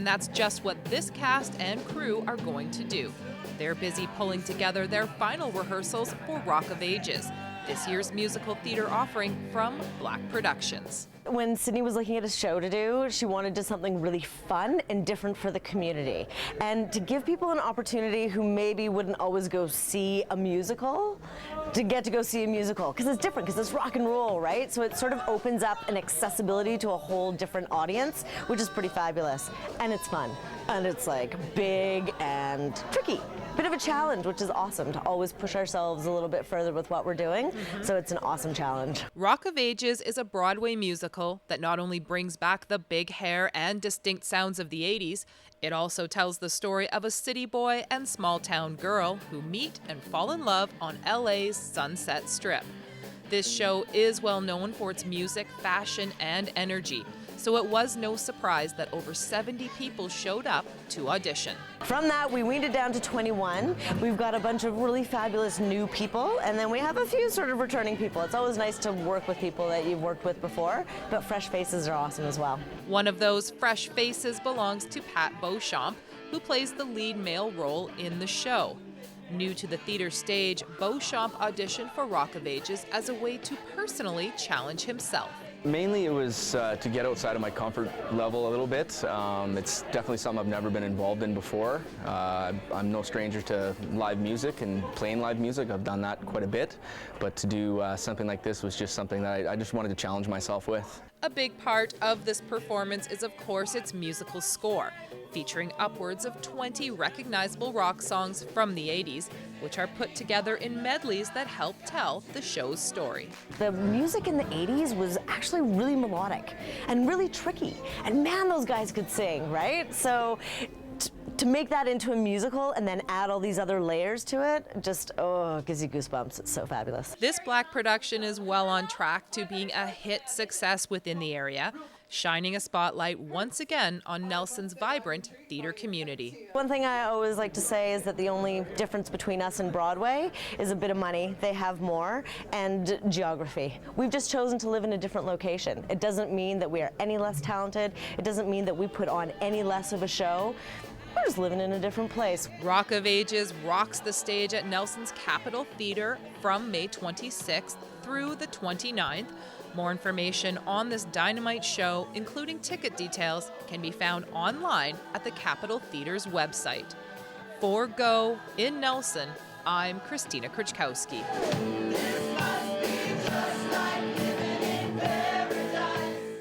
that's just what this cast and crew are going to do. They're busy pulling together their final rehearsals for Rock of Ages, this year's musical theater offering from Black Productions. When Sydney was looking at a show to do, she wanted to do something really fun and different for the community. And to give people an opportunity who maybe wouldn't always go see a musical, to get to go see a musical. Because it's different, because it's rock and roll, right? So it sort of opens up an accessibility to a whole different audience, which is pretty fabulous. And it's fun. And it's like big and tricky. Bit of a challenge, which is awesome, to always push ourselves a little bit further with what we're doing. So it's an awesome challenge. Rock of Ages is a Broadway musical that not only brings back the big hair and distinct sounds of the 80s, it also tells the story of a city boy and small town girl who meet and fall in love on LA's Sunset Strip. This show is well known for its music, fashion, and energy, so it was no surprise that over 70 people showed up to audition. From that, we weaned it down to 21. We've got a bunch of really fabulous new people, and then we have a few sort of returning people. It's always nice to work with people that you've worked with before, but fresh faces are awesome as well. One of those fresh faces belongs to Pat Beauchamp, who plays the lead male role in the show. New to the theater stage, Beauchamp auditioned for Rock of Ages as a way to personally challenge himself. Mainly it was to get outside of my comfort level a little bit. It's definitely something I've never been involved in before. I'm no stranger to live music and playing live music. I've done that quite a bit, but to do something like this was just something that I just wanted to challenge myself with. A big part of this performance is, of course, its musical score, featuring upwards of 20 recognizable rock songs from the 80s, which are put together in medleys that help tell the show's story. The music in the 80s was actually really melodic and really tricky. And man, those guys could sing, right? So to make that into a musical and then add all these other layers to it, just, oh, it gives you goosebumps. It's so fabulous. This Black production is well on track to being a hit success within the area, shining a spotlight once again on Nelson's vibrant theater community. One thing I always like to say is that the only difference between us and Broadway is a bit of money. They have more, and geography. We've just chosen to live in a different location. It doesn't mean that we are any less talented. It doesn't mean that we put on any less of a show. We're just living in a different place. Rock of Ages rocks the stage at Nelson's Capitol Theatre from May 26th through the 29th. More information on this dynamite show, including ticket details, can be found online at the Capitol Theatre's website. For Go in Nelson, I'm Christina Krichkowski.